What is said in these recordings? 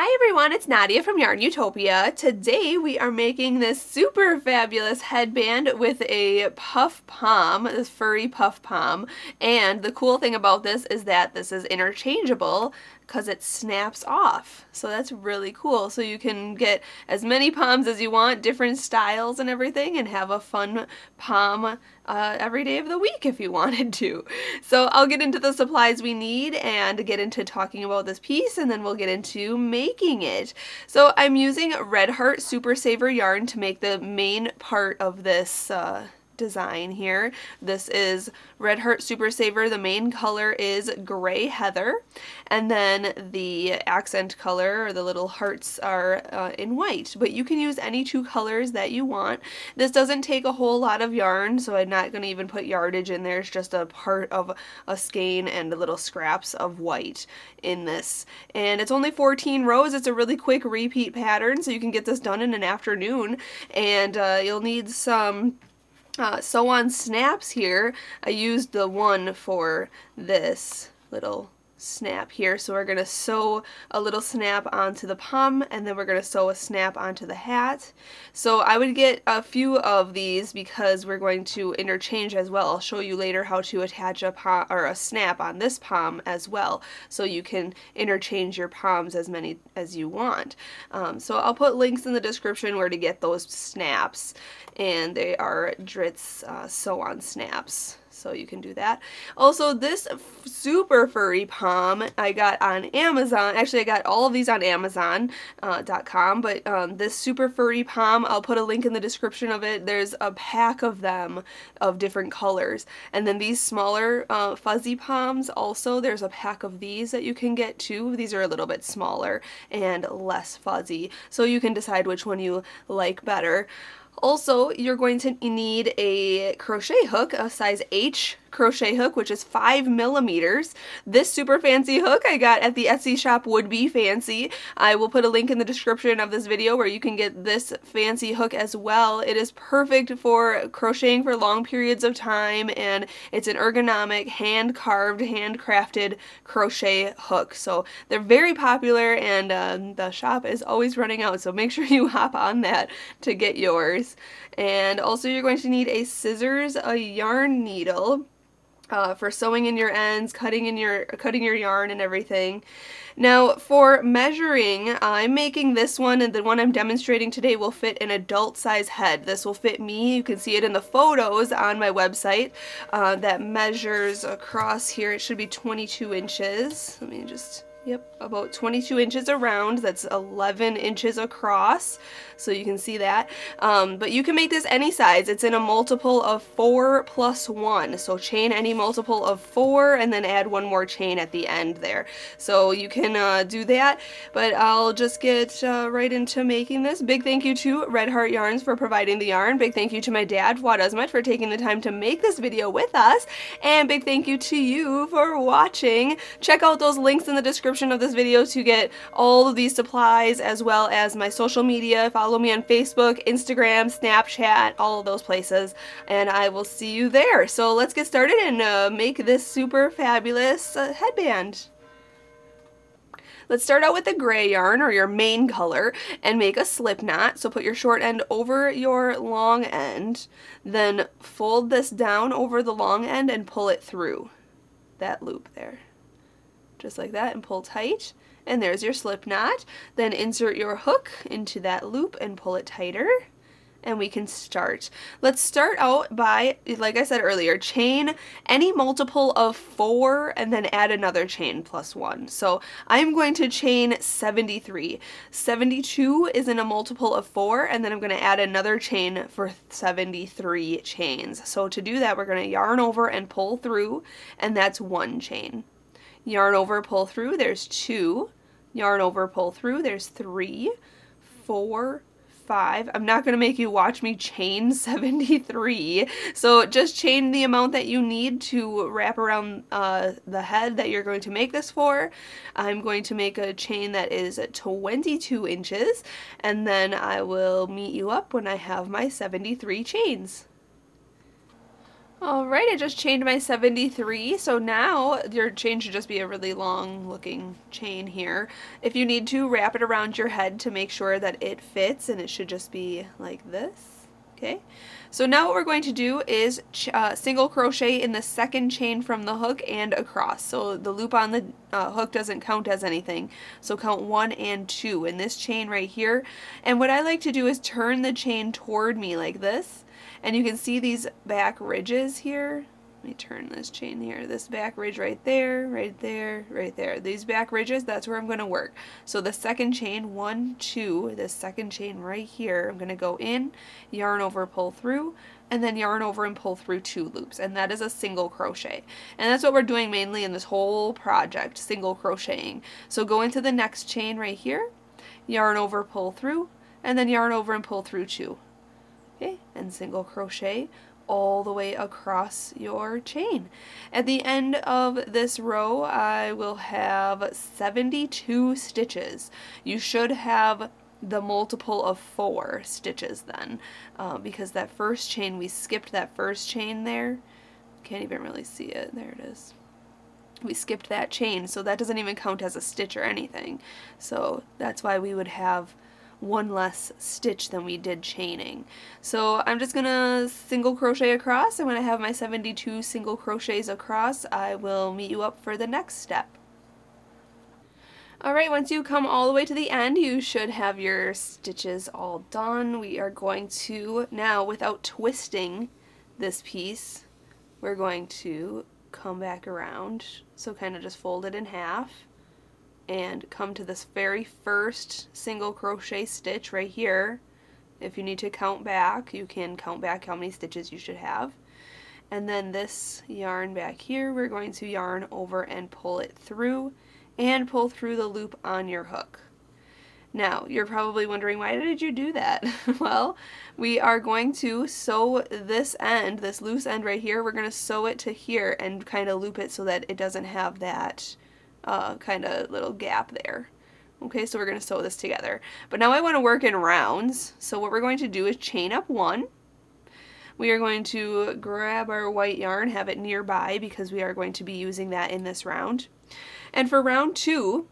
Hi everyone, it's Nadia from YARNutopia. Today we are making this super fabulous headband with a puff pom, this furry puff pom. And the cool thing about this is that this is interchangeable because it snaps off. So that's really cool. So you can get as many poms as you want, different styles and everything, and have a fun pom every day of the week if you wanted to. So I'll get into the supplies we need and get into talking about this piece, and then we'll get into making it. So I'm using Red Heart Super Saver yarn to make the main part of this design here. This is Red Heart Super Saver. The main color is Gray Heather, and then the accent color, or the little hearts, are in white, but you can use any two colors that you want. This doesn't take a whole lot of yarn, so I'm not going to even put yardage in there. It's just a part of a skein and little scraps of white in this, and it's only 14 rows. It's a really quick repeat pattern, so you can get this done in an afternoon. And you'll need some sew-on snaps here. I used the one for this little snap here, so we're going to sew a little snap onto the pom, and then we're going to sew a snap onto the hat. So I would get a few of these because we're going to interchange as well. I'll show you later how to attach a pom or a snap on this pom as well, so you can interchange your poms as many as you want. So I'll put links in the description where to get those snaps, and they are Dritz sew-on snaps, so you can do that. Also, this super furry pom I got on Amazon. Actually, I got all of these on Amazon.com, but this super furry pom, I'll put a link in the description of it. There's a pack of them of different colors. And then these smaller fuzzy poms, also, there's a pack of these that you can get too. These are a little bit smaller and less fuzzy, so you can decide which one you like better. Also, you're going to need a crochet hook, a size H crochet hook, which is 5 millimeters. This super fancy hook I got at the Etsy shop Would Be Fancy. I will put a link in the description of this video where you can get this fancy hook as well. It is perfect for crocheting for long periods of time, and it's an ergonomic, hand-carved, handcrafted crochet hook. So they're very popular, and the shop is always running out, so make sure you hop on that to get yours. And also, you're going to need a scissors, a yarn needle, for sewing in your ends, cutting your yarn and everything. Now, for measuring, I'm making this one, and the one I'm demonstrating today will fit an adult size head. This will fit me. You can see it in the photos on my website. That measures across here. It should be 22 inches. Let me just... Yep, about 22 inches around. That's 11 inches across, so you can see that. But you can make this any size. It's in a multiple of 4 plus 1, so chain any multiple of 4 and then add one more chain at the end there. So you can do that, but I'll just get right into making this. Big thank you to Red Heart Yarns for providing the yarn. Big thank you to my dad, Azmat, for taking the time to make this video with us, and big thank you to you for watching. Check out those links in the description of this video to get all of these supplies, as well as my social media. Follow me on Facebook, Instagram, Snapchat, all of those places, and I will see you there. So let's get started and make this super fabulous headband. Let's start out with the gray yarn, or your main color, and make a slip knot. So put your short end over your long end, then fold this down over the long end and pull it through that loop there. Just like that, and pull tight, and there's your slip knot. Then insert your hook into that loop and pull it tighter, and we can start. Let's start out by, like I said earlier, chain any multiple of 4 and then add another chain plus 1. So I'm going to chain 73. 72 is in a multiple of 4, and then I'm going to add another chain for 73 chains. So to do that, we're going to yarn over and pull through, and that's 1 chain. Yarn over, pull through, there's 2. Yarn over, pull through, there's 3, 4, 5. I'm not going to make you watch me chain 73. So just chain the amount that you need to wrap around the head that you're going to make this for. I'm going to make a chain that is 22 inches, and then I will meet you up when I have my 73 chains. Alright, I just chained my 73, so now your chain should just be a really long looking chain here. If you need to, wrap it around your head to make sure that it fits, and it should just be like this. Okay, so now what we're going to do is single crochet in the second chain from the hook and across. So the loop on the hook doesn't count as anything, so count 1 and 2 in this chain right here. And what I like to do is turn the chain toward me like this. And you can see these back ridges here. Let me turn this chain here. This back ridge right there, right there, right there. These back ridges, that's where I'm going to work. So the second chain, 1, 2, this second chain right here, I'm going to go in, yarn over, pull through, and then yarn over and pull through 2 loops. And that is a single crochet. And that's what we're doing mainly in this whole project, single crocheting. So go into the next chain right here, yarn over, pull through, and then yarn over and pull through 2. Okay, and single crochet all the way across your chain. At the end of this row, I will have 72 stitches. You should have the multiple of 4 stitches then, because that first chain, we skipped that first chain there. Can't even really see it. There it is. We skipped that chain, so that doesn't even count as a stitch or anything. So that's why we would have 1 less stitch than we did chaining. So I'm just gonna single crochet across, and when I have my 72 single crochets across, I will meet you up for the next step. Alright, once you come all the way to the end, you should have your stitches all done. We are going to, now without twisting this piece, we're going to come back around, so kind of just fold it in half, and come to this very first single crochet stitch right here. If you need to count back, you can count back how many stitches you should have. And then this yarn back here, we're going to yarn over and pull it through, and pull through the loop on your hook. Now, you're probably wondering, why did you do that? Well, we are going to sew this end, this loose end right here, we're going to sew it to here and kind of loop it so that it doesn't have that kind of little gap there. Okay, so we're going to sew this together. But now I want to work in rounds, so what we're going to do is chain up 1. We are going to grab our white yarn, have it nearby because we are going to be using that in this round. And for round 2,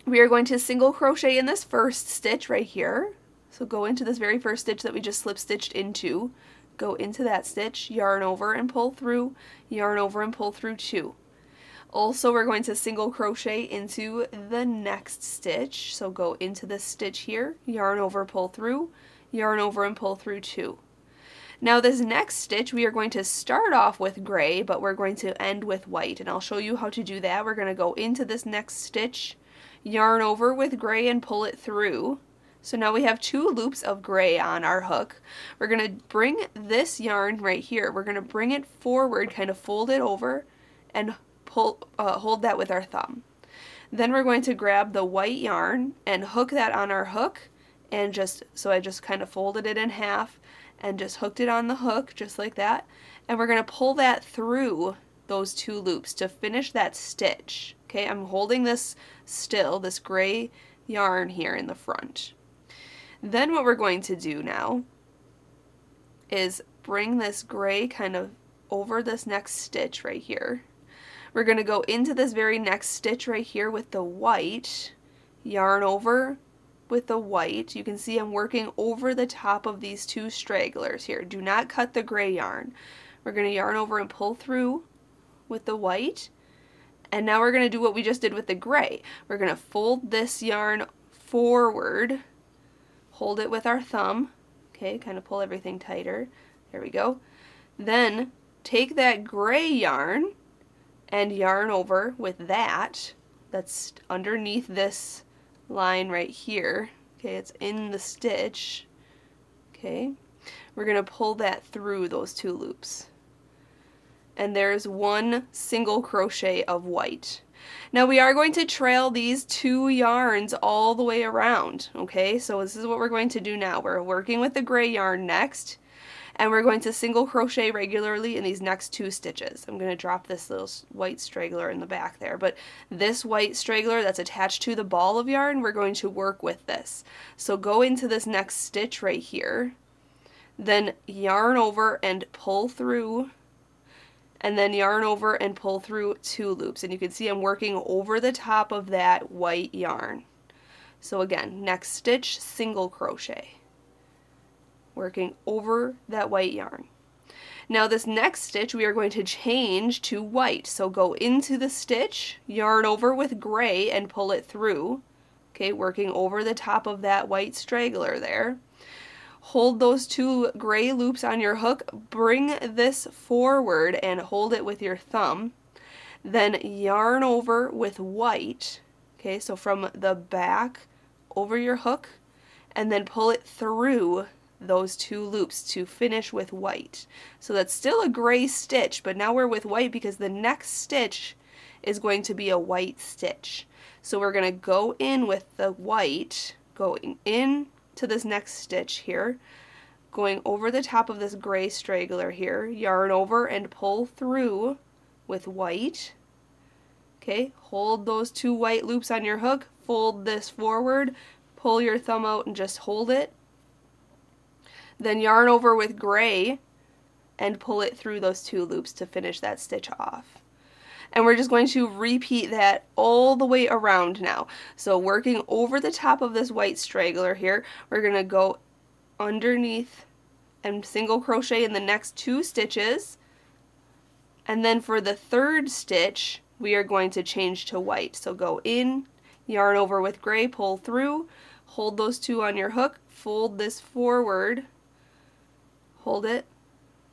we are going to single crochet in this first stitch right here. So go into this very first stitch that we just slip stitched into, go into that stitch, yarn over and pull through, yarn over and pull through 2. Also, we're going to single crochet into the next stitch, so go into this stitch here, yarn over, pull through, yarn over and pull through 2. Now this next stitch we are going to start off with gray, but we're going to end with white, and I'll show you how to do that. We're going to go into this next stitch, yarn over with gray and pull it through. So now we have 2 loops of gray on our hook. We're going to bring this yarn right here, we're going to bring it forward, kind of fold it over, and hold that with our thumb. Then we're going to grab the white yarn and hook that on our hook, and so I just kind of folded it in half and just hooked it on the hook just like that, and we're going to pull that through those 2 loops to finish that stitch. Okay, I'm holding this still, this gray yarn here in the front. Then what we're going to do now is bring this gray kind of over this next stitch right here. We're going to go into this very next stitch right here with the white, yarn over with the white. You can see I'm working over the top of these 2 stragglers here. Do not cut the gray yarn. We're going to yarn over and pull through with the white, and now we're going to do what we just did with the gray. We're going to fold this yarn forward, hold it with our thumb, okay, kind of pull everything tighter. There we go. Then take that gray yarn and yarn over with that. That's underneath this line right here. Okay, it's in the stitch. Okay, we're going to pull that through those 2 loops. And there's 1 single crochet of white. Now we are going to trail these 2 yarns all the way around. Okay, so this is what we're going to do now. We're working with the gray yarn next, and we're going to single crochet regularly in these next 2 stitches. I'm going to drop this little white straggler in the back there, but this white straggler that's attached to the ball of yarn, we're going to work with this. So go into this next stitch right here, then yarn over and pull through and then yarn over and pull through 2 loops. And you can see I'm working over the top of that white yarn. So again, next stitch, single crochet, working over that white yarn. Now this next stitch we are going to change to white. So go into the stitch, yarn over with gray and pull it through. Okay, working over the top of that white straggler there. Hold those 2 gray loops on your hook, bring this forward and hold it with your thumb. Then yarn over with white, okay, so from the back over your hook, and then pull it through those 2 loops to finish with white. So that's still a gray stitch, but now we're with white because the next stitch is going to be a white stitch. So we're going to go in with the white, going in to this next stitch here, going over the top of this gray straggler here, yarn over and pull through with white. Okay, hold those 2 white loops on your hook, fold this forward, pull your thumb out and just hold it. Then yarn over with gray and pull it through those 2 loops to finish that stitch off. And we're just going to repeat that all the way around now. So working over the top of this white straggler here, we're going to go underneath and single crochet in the next 2 stitches. And then for the 3rd stitch, we are going to change to white. So go in, yarn over with gray, pull through, hold those 2 on your hook, fold this forward, hold it,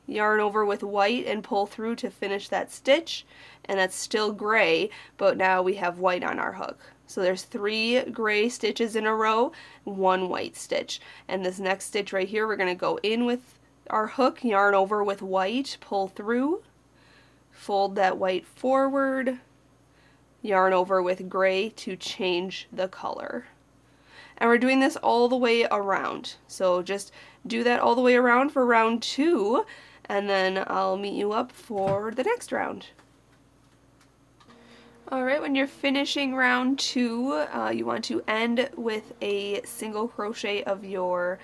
yarn over with white and pull through to finish that stitch. And that's still gray, but now we have white on our hook. So there's 3 gray stitches in a row, 1 white stitch. And this next stitch right here, we're going to go in with our hook, yarn over with white, pull through, fold that white forward, yarn over with gray to change the color. And we're doing this all the way around. So just do that all the way around for round 2, and then I'll meet you up for the next round. Alright, when you're finishing round 2, you want to end with a single crochet of your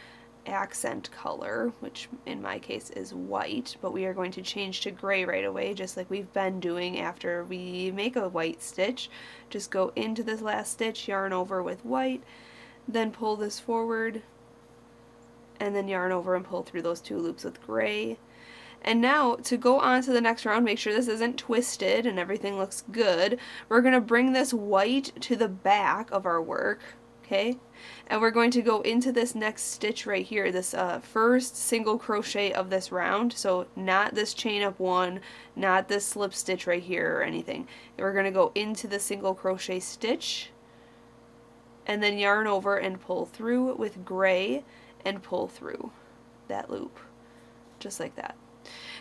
accent color, which in my case is white, but we are going to change to gray right away, just like we've been doing after we make a white stitch. Just go into this last stitch, yarn over with white, then pull this forward, and then yarn over and pull through those 2 loops with gray. And now, to go on to the next round, make sure this isn't twisted and everything looks good. We're going to bring this white to the back of our work, okay? And we're going to go into this next stitch right here, this first single crochet of this round. So not this chain up 1, not this slip stitch right here or anything. We're going to go into the single crochet stitch, and then yarn over and pull through with gray and pull through that loop, just like that.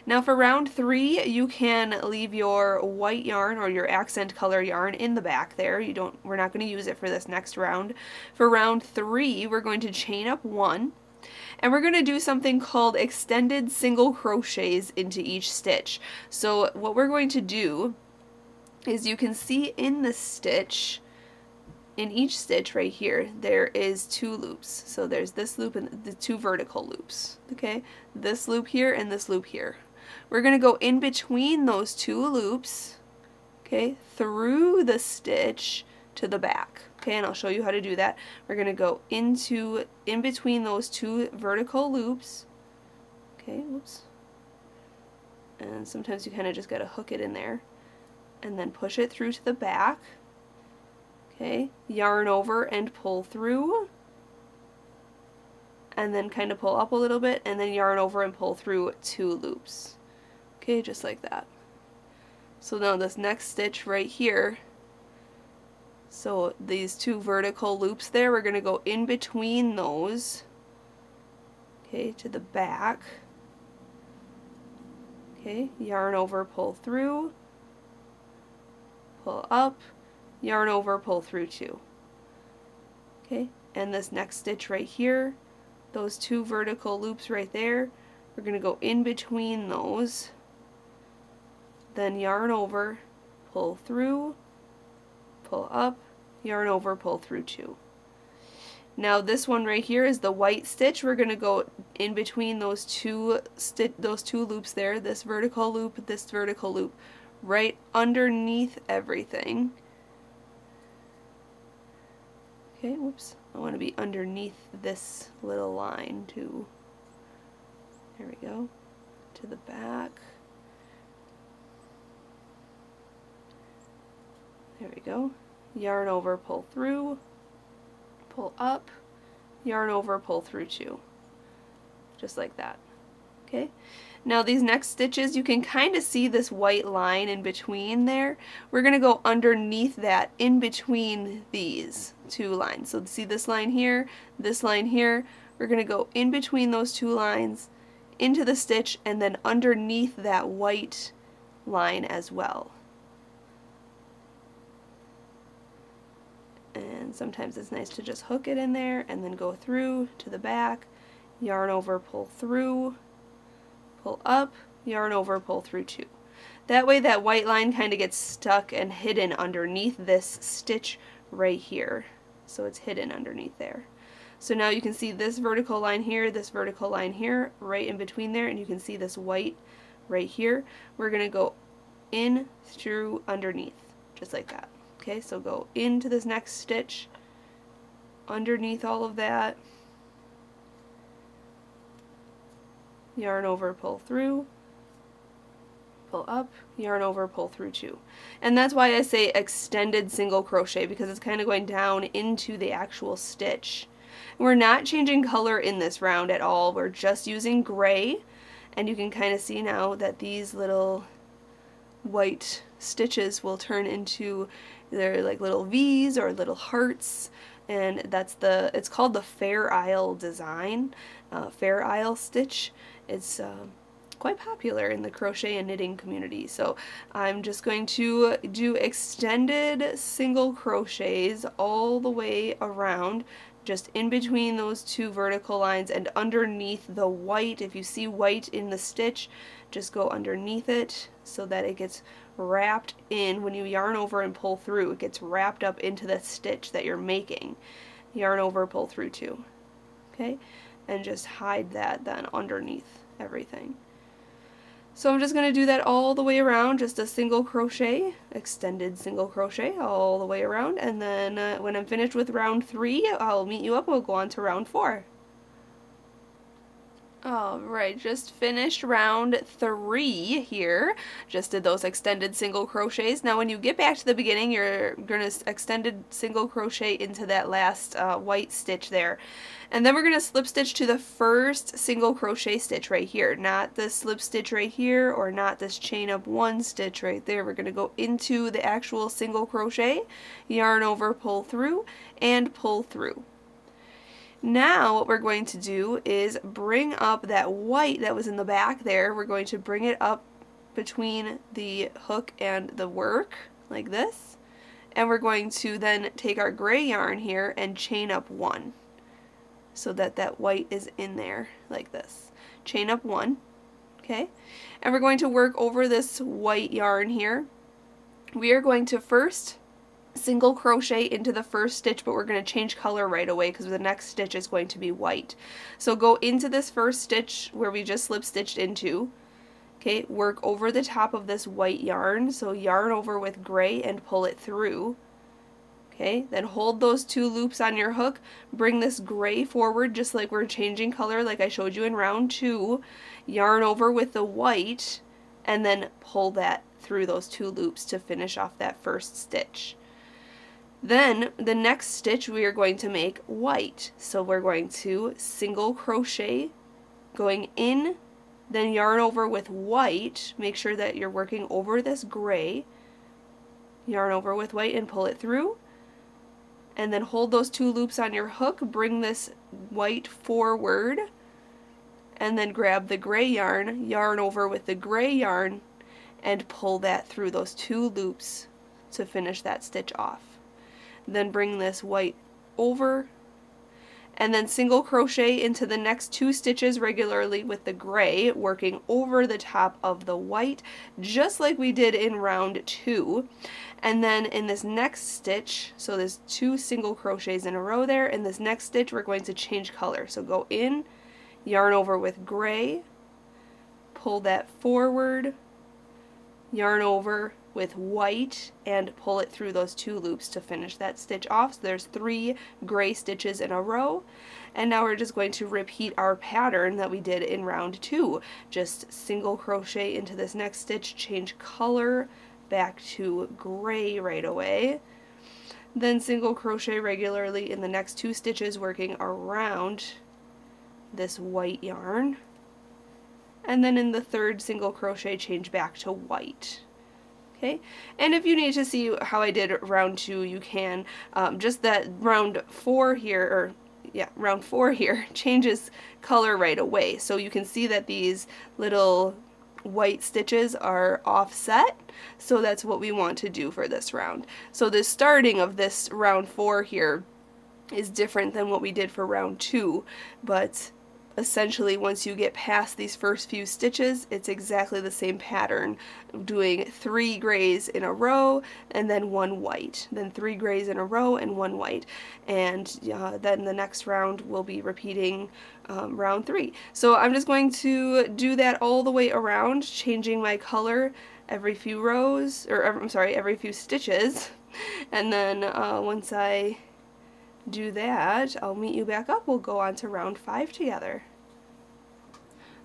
Now for round 3, you can leave your white yarn or your accent color yarn in the back there. We're not going to use it for this next round. For round 3, we're going to chain up 1, and we're going to do something called extended single crochets into each stitch. So what we're going to do is, you can see in the stitch, in each stitch right here, there is 2 loops. So there's this loop and the 2 vertical loops, okay? This loop here and this loop here. We're going to go in between those 2 loops, okay, through the stitch to the back, okay, and I'll show you how to do that. We're going to go in between those 2 vertical loops, okay, whoops, and sometimes you kind of just got to hook it in there, and then push it through to the back, okay, yarn over and pull through, and then kind of pull up a little bit, and then yarn over and pull through 2 loops. Okay, just like that. So now this next stitch right here, so these 2 vertical loops there, we're going to go in between those, okay, to the back. Okay, yarn over, pull through, pull up, yarn over, pull through 2. Okay, and this next stitch right here, those 2 vertical loops right there, we're going to go in between those, then yarn over, pull through, pull up, yarn over, pull through 2. Now this one right here is the white stitch. We're going to go in between those two loops there, this vertical loop, right underneath everything. Okay, whoops. I want to be underneath this little line too. There we go. To the back. There we go. Yarn over, pull through, pull up, yarn over, pull through 2. Just like that. Okay? Now these next stitches, you can kind of see this white line in between there. We're going to go underneath that, in between these two lines. So see this line here, this line here. We're going to go in between those two lines, into the stitch, and then underneath that white line as well. And sometimes it's nice to just hook it in there and then go through to the back, yarn over, pull through, pull up, yarn over, pull through 2. That way that white line kind of gets stuck and hidden underneath this stitch right here. So it's hidden underneath there. So now you can see this vertical line here, this vertical line here, right in between there, and you can see this white right here. We're going to go in, through, underneath, just like that. Okay, so go into this next stitch, underneath all of that, yarn over, pull through, pull up, yarn over, pull through 2. And that's why I say extended single crochet, because it's kind of going down into the actual stitch. We're not changing color in this round at all, we're just using gray, and you can kind of see now that these little white stitches will turn into either like little V's or little hearts, and that's it's called the Fair Isle design, Fair Isle stitch. It's quite popular in the crochet and knitting community. So I'm just going to do extended single crochets all the way around, just in between those two vertical lines and underneath the white. If you see white in the stitch, just go underneath it so that it gets wrapped in. When you yarn over and pull through, it gets wrapped up into the stitch that you're making. Yarn over, pull through 2. Okay? And just hide that then underneath everything. So I'm just going to do that all the way around, just a single crochet, extended single crochet all the way around, and then when I'm finished with round 3, I'll meet you up and we'll go on to round 4. Alright, just finished round 3 here. Just did those extended single crochets. Now when you get back to the beginning, you're going to extended single crochet into that last white stitch there. And then we're going to slip stitch to the first single crochet stitch right here. Not this slip stitch right here, or not this chain up 1 stitch right there. We're going to go into the actual single crochet, yarn over, pull through, and pull through. Now what we're going to do is bring up that white that was in the back there. We're going to bring it up between the hook and the work like this, and we're going to then take our gray yarn here and chain up 1 so that that white is in there like this. Chain up 1, okay? And we're going to work over this white yarn here. We are going to first single crochet into the first stitch, but we're going to change color right away because the next stitch is going to be white. So go into this first stitch where we just slip stitched into, okay, work over the top of this white yarn, so yarn over with gray and pull it through, okay, then hold those 2 loops on your hook, bring this gray forward just like we're changing color like I showed you in round 2, yarn over with the white, and then pull that through those 2 loops to finish off that first stitch. Then the next stitch we are going to make white. So we're going to single crochet going in, then yarn over with white. Make sure that you're working over this gray. Yarn over with white and pull it through. And then hold those 2 loops on your hook, bring this white forward, and then grab the gray yarn, yarn over with the gray yarn, and pull that through those 2 loops to finish that stitch off. Then bring this white over and then single crochet into the next 2 stitches regularly with the gray, working over the top of the white, just like we did in round 2. And then in this next stitch, so there's 2 single crochets in a row there, in this next stitch we're going to change color. So go in, yarn over with gray, pull that forward, yarn over with white, and pull it through those 2 loops to finish that stitch off. So there's 3 gray stitches in a row, and now we're just going to repeat our pattern that we did in round 2. Just single crochet into this next stitch, change color back to gray right away, then single crochet regularly in the next 2 stitches working around this white yarn, and then in the 3rd single crochet change back to white. Okay, and if you need to see how I did round 2, you can. Just that round 4 here, or yeah, round 4 here changes color right away, so you can see that these little white stitches are offset, so that's what we want to do for this round. So the starting of this round 4 here is different than what we did for round 2, but essentially once you get past these first few stitches, it's exactly the same pattern, doing 3 grays in a row and then 1 white, then 3 grays in a row and 1 white, and then the next round will be repeating round 3. So I'm just going to do that all the way around, changing my color every few rows, or I'm sorry, every few stitches, and then once I do that, I'll meet you back up. We'll go on to round 5 together.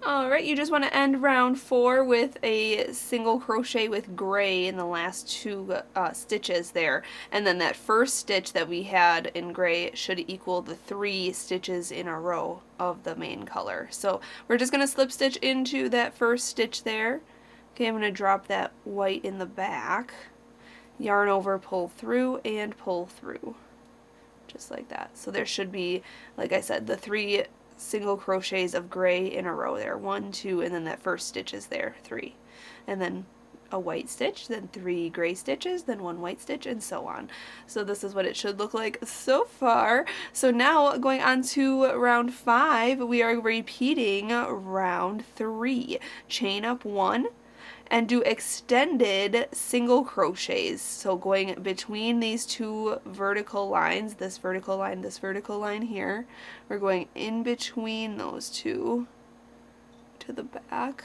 Alright, you just want to end round 4 with a single crochet with gray in the last 2 stitches there, and then that first stitch that we had in gray should equal the 3 stitches in a row of the main color. So we're just going to slip stitch into that first stitch there. Okay, I'm going to drop that white in the back, yarn over, pull through, and pull through. Just like that. So there should be, like I said, the 3 single crochets of gray in a row there. 1, 2, and then that first stitch is there, 3. And then a white stitch, then 3 gray stitches, then 1 white stitch, and so on. So this is what it should look like so far. So now going on to round 5, we are repeating round 3. Chain up 1, and do extended single crochets, so going between these 2 vertical lines, this vertical line here, we're going in between those 2 to the back,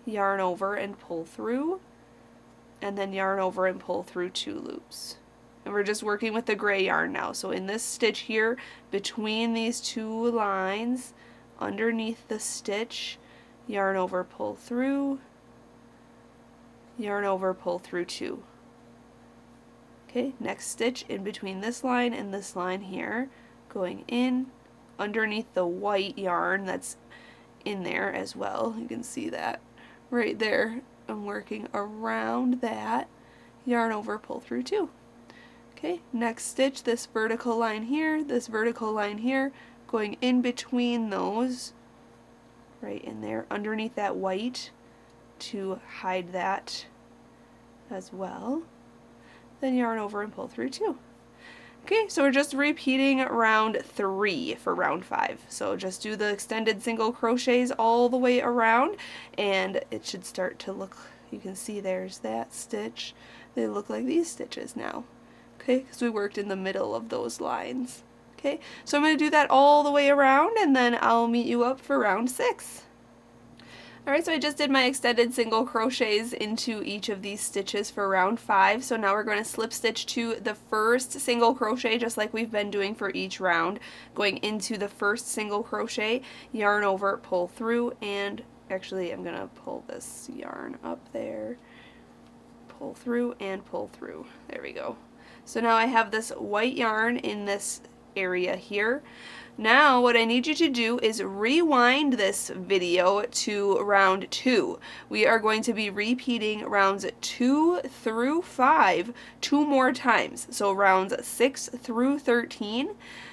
yarn over and pull through, and then yarn over and pull through 2 loops. And we're just working with the gray yarn now, so in this stitch here, between these 2 lines, underneath the stitch, yarn over, pull through, yarn over, pull through 2. Okay, next stitch in between this line and this line here, going in underneath the white yarn that's in there as well. You can see that right there. I'm working around that, yarn over, pull through 2. Okay, next stitch, this vertical line here, this vertical line here, going in between those, right in there, underneath that white, to hide that as well. Then yarn over and pull through 2. Okay, so we're just repeating round 3 for round 5. So just do the extended single crochets all the way around, and it should start to look, you can see there's that stitch. They look like these stitches now. Okay, because we worked in the middle of those lines. Okay, so I'm going to do that all the way around, and then I'll meet you up for round 6. Alright, so I just did my extended single crochets into each of these stitches for round 5. So now we're going to slip stitch to the first single crochet, just like we've been doing for each round. Going into the first single crochet, yarn over, pull through, and actually I'm going to pull this yarn up there, pull through, and pull through. There we go. So now I have this white yarn in this area here. Now what I need you to do is rewind this video to round 2. We are going to be repeating rounds 2 through 5 2 more times. So rounds 6 through 13,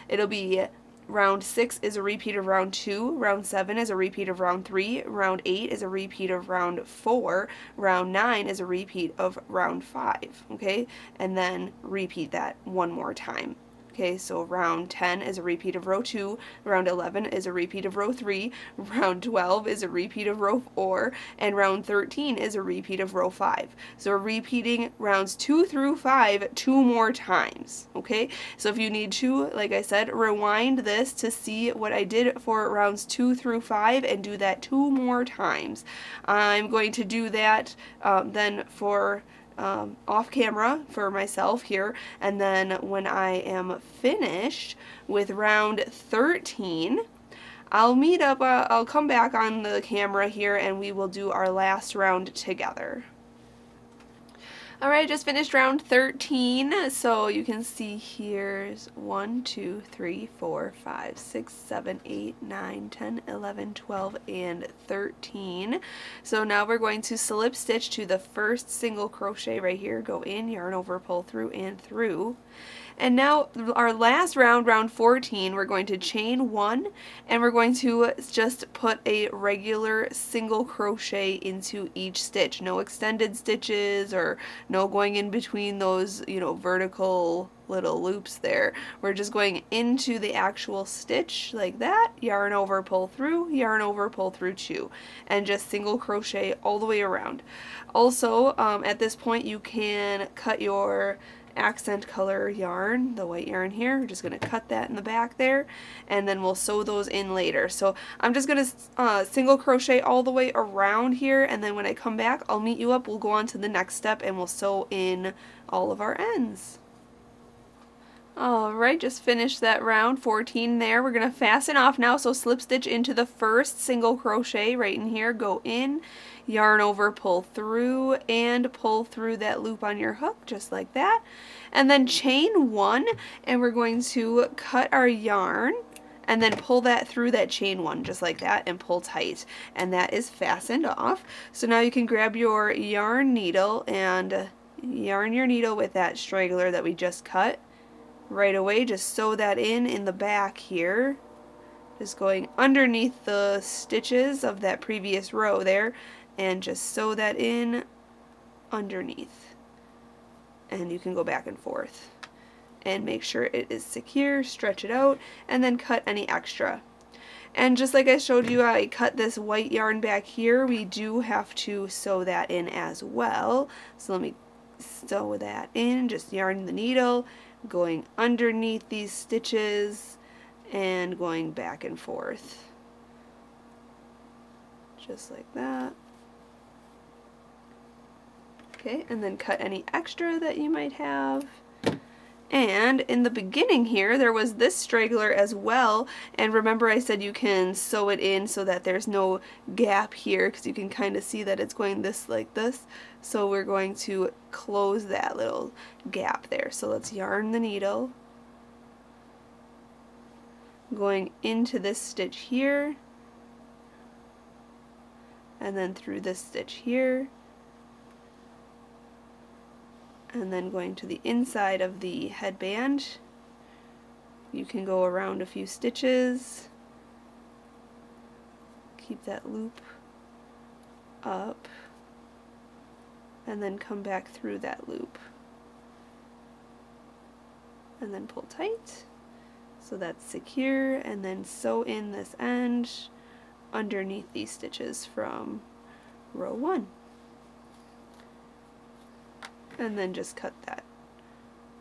it'll be round 6 is a repeat of round 2, round 7 is a repeat of round 3, round 8 is a repeat of round 4, round 9 is a repeat of round 5, okay? And then repeat that 1 more time. Okay, so round 10 is a repeat of row 2, round 11 is a repeat of row 3, round 12 is a repeat of row 4, and round 13 is a repeat of row 5. So we're repeating rounds 2 through 5 2 more times, okay? So if you need to, like I said, rewind this to see what I did for rounds 2 through 5 and do that 2 more times. I'm going to do that then for off camera for myself here, and then when I am finished with round 13, I'll come back on the camera here and we will do our last round together. Alright, I just finished round 13, so you can see here's 1, 2, 3, 4, 5, 6, 7, 8, 9, 10, 11, 12, and 13. So now we're going to slip stitch to the first single crochet right here, go in, yarn over, pull through, and through. And now our last round, round 14, we're going to chain 1 and we're going to just put a regular single crochet into each stitch. No extended stitches or no going in between those, you know, vertical little loops there. We're just going into the actual stitch like that, yarn over, pull through, yarn over, pull through 2, and just single crochet all the way around. Also, at this point you can cut your accent color yarn, the white yarn here. We're just going to cut that in the back there, and then we'll sew those in later. So I'm just going to single crochet all the way around here, and then when I come back I'll meet you up. We'll go on to the next step and we'll sew in all of our ends. Alright, just finished that round 14 there. We're going to fasten off now, so slip stitch into the first single crochet right in here, go in, yarn over, pull through, and pull through that loop on your hook just like that, and then chain 1, and we're going to cut our yarn and then pull that through that chain 1 just like that and pull tight, and that is fastened off. So now you can grab your yarn needle and yarn your needle with that straggler that we just cut right away. Just sew that in the back here, just going underneath the stitches of that previous row there, and just sew that in underneath, and you can go back and forth and make sure it is secure, stretch it out, and then cut any extra. And just like I showed you, I cut this white yarn back here. We do have to sew that in as well, so let me sew that in. Just yarn the needle, going underneath these stitches and going back and forth just like that. Okay, and then cut any extra that you might have. And in the beginning here there was this straggler as well, and remember I said you can sew it in so that there's no gap here, because you can kind of see that it's going this like this. So we're going to close that little gap there. So let's yarn the needle, going into this stitch here, and then through this stitch here, and then going to the inside of the headband. You can go around a few stitches, keep that loop up, and then come back through that loop, and then pull tight so that's secure, and then sew in this end underneath these stitches from row 1. And then just cut that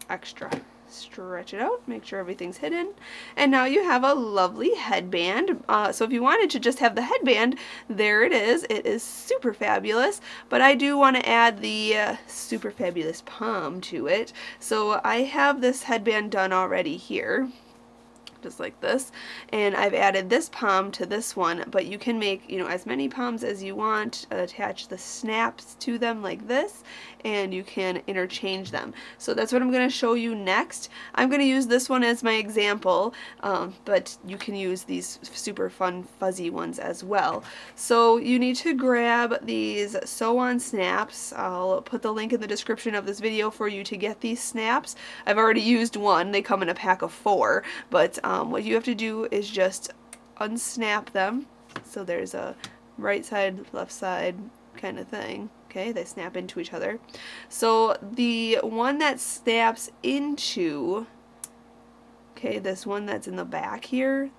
extra. Stretch it out, make sure everything's hidden, and now you have a lovely headband. So if you wanted to just have the headband, there it is. It is super fabulous, but I do want to add the super fabulous pom to it. So I have this headband done already here, just like this, and I've added this pom to this one, but you can make, you know, as many poms as you want, attach the snaps to them like this, and you can interchange them. So that's what I'm going to show you next. I'm going to use this one as my example, but you can use these super fun fuzzy ones as well. So you need to grab these sew-on snaps. I'll put the link in the description of this video for you to get these snaps. I've already used one. They come in a pack of 4, but what you have to do is just unsnap them. So there's a right side, left side kind of thing. Okay, they snap into each other. So the one that snaps into Okay, this one that's in the back here,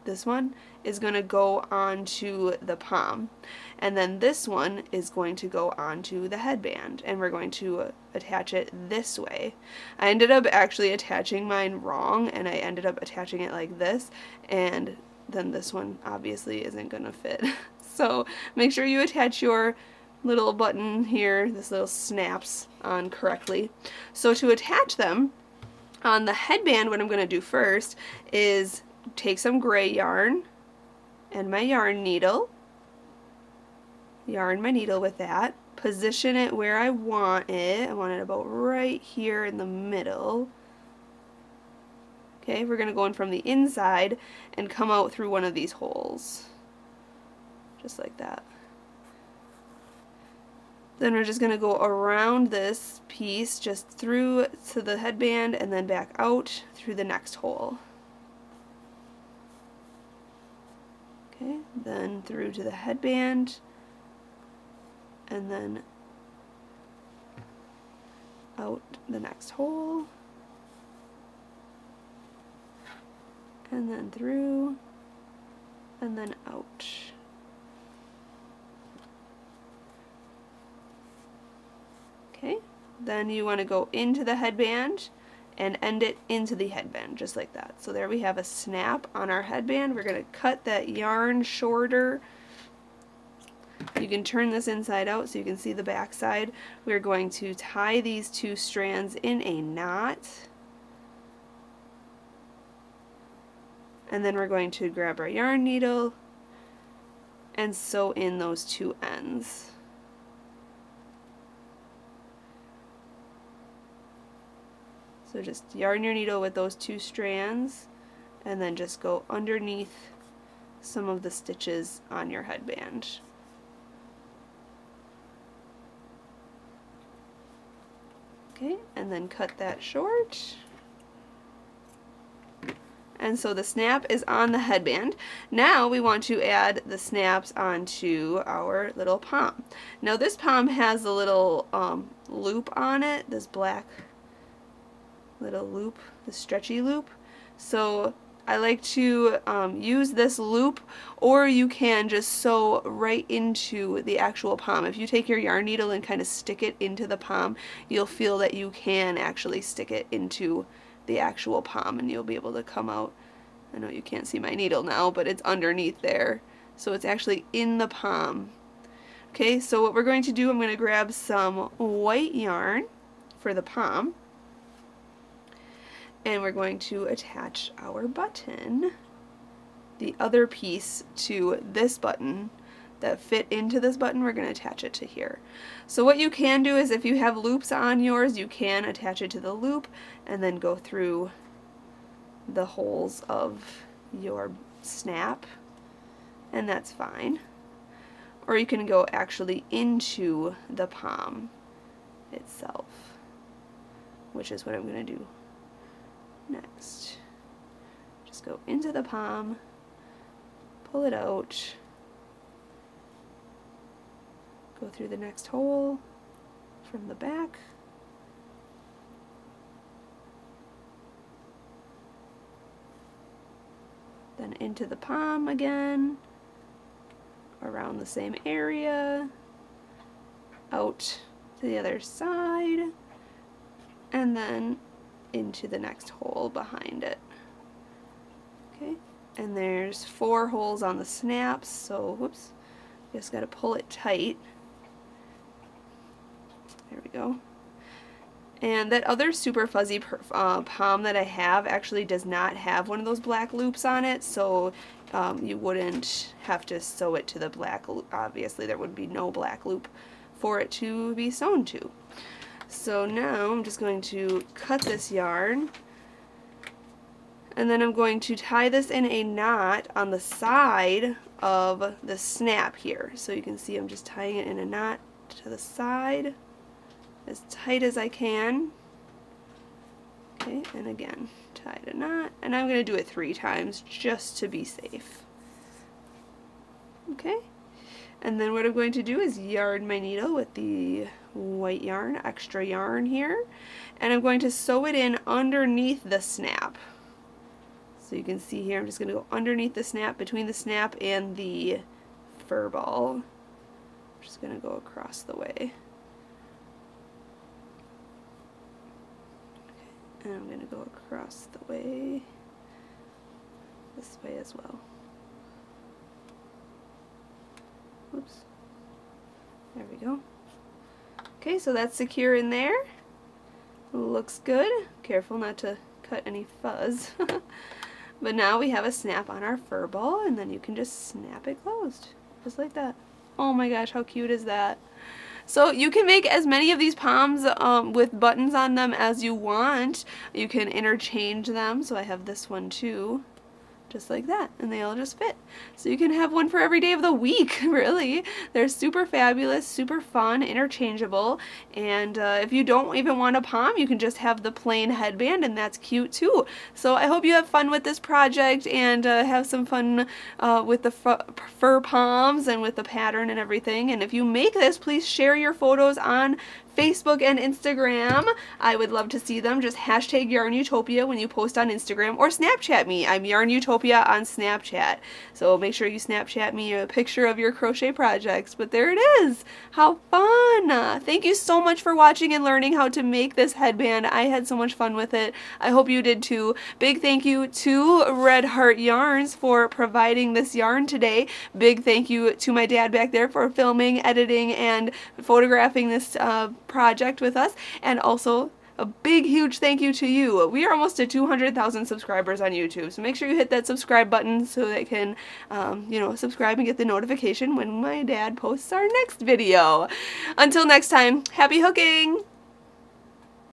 this one is going to go onto the pom, and then this one is going to go onto the headband, and we're going to attach it this way. I ended up actually attaching mine wrong, and I ended up attaching it like this, and then this one obviously isn't going to fit. So make sure you attach your little button here, this little snaps on correctly. So to attach them on the headband, what I'm going to do first is take some gray yarn and my yarn needle, yarn my needle with that, position it where I want it. I want it about right here in the middle. Okay, we're going to go in from the inside and come out through one of these holes, just like that. Then we're just going to go around this piece, just through to the headband and then back out through the next hole. Okay, then through to the headband and then out the next hole and then through and then out. Okay, then you want to go into the headband and end it into the headband, just like that. So there we have a snap on our headband. We're going to cut that yarn shorter. You can turn this inside out so you can see the back side. We're going to tie these two strands in a knot. And then we're going to grab our yarn needle and sew in those two ends. So just yarn your needle with those two strands and then just go underneath some of the stitches on your headband. Okay, and then cut that short. And so the snap is on the headband. Now we want to add the snaps onto our little pom. Now this pom has a little loop on it, this black little loop, the stretchy loop. So I like to use this loop, or you can just sew right into the actual pom. If you take your yarn needle and kind of stick it into the pom, you'll feel that you can actually stick it into the actual pom and you'll be able to come out. I know you can't see my needle now, but it's underneath there. So it's actually in the pom. Okay, so what we're going to do, I'm going to grab some white yarn for the pom. And we're going to attach our button, the other piece to this button that fit into this button, we're going to attach it to here. So what you can do is if you have loops on yours, you can attach it to the loop and then go through the holes of your snap, and that's fine. Or you can go actually into the pom itself, which is what I'm going to do next. Just go into the pom, pull it out, go through the next hole from the back, then into the pom again, around the same area, out to the other side, and then into the next hole behind it. Okay, and there's 4 holes on the snaps, so whoops, just got to pull it tight. There we go. And that other super fuzzy pom that I have actually does not have one of those black loops on it, so you wouldn't have to sew it to the black loop. Obviously there would be no black loop for it to be sewn to. So now I'm just going to cut this yarn, and then I'm going to tie this in a knot on the side of the snap here. So you can see I'm just tying it in a knot to the side as tight as I can. Okay, and again, tied a knot, and I'm going to do it 3 times just to be safe. Okay, and then what I'm going to do is yarn my needle with the white yarn, extra yarn here, and I'm going to sew it in underneath the snap. So you can see here, I'm just going to go underneath the snap, between the snap and the fur ball. I'm just going to go across the way. And I'm going to go across the way this way as well. Oops. There we go. Okay, so that's secure in there. Looks good. Careful not to cut any fuzz. But now we have a snap on our fur ball, and then you can just snap it closed. Just like that. Oh my gosh, how cute is that? So you can make as many of these Poms with buttons on them as you want. You can interchange them, so I have this one too. Just like that, and they all just fit. So you can have one for every day of the week, really. They're super fabulous, super fun, interchangeable, and if you don't even want a Pom, you can just have the plain headband, and that's cute too. So I hope you have fun with this project, and have some fun with the fur Poms and with the pattern and everything. And if you make this, please share your photos on Facebook and Instagram. I would love to see them. Just hashtag YARNutopia when you post on Instagram, or Snapchat me. I'm YARNutopia on Snapchat. So make sure you Snapchat me a picture of your crochet projects. But there it is. How fun! Thank you so much for watching and learning how to make this headband. I had so much fun with it. I hope you did too. Big thank you to Red Heart Yarns for providing this yarn today. Big thank you to my dad back there for filming, editing, and photographing this project with us, and also a big huge thank you to you. We are almost at 200,000 subscribers on YouTube, so make sure you hit that subscribe button so that can you know, subscribe and get the notification when my dad posts our next video. Until next time, happy hooking!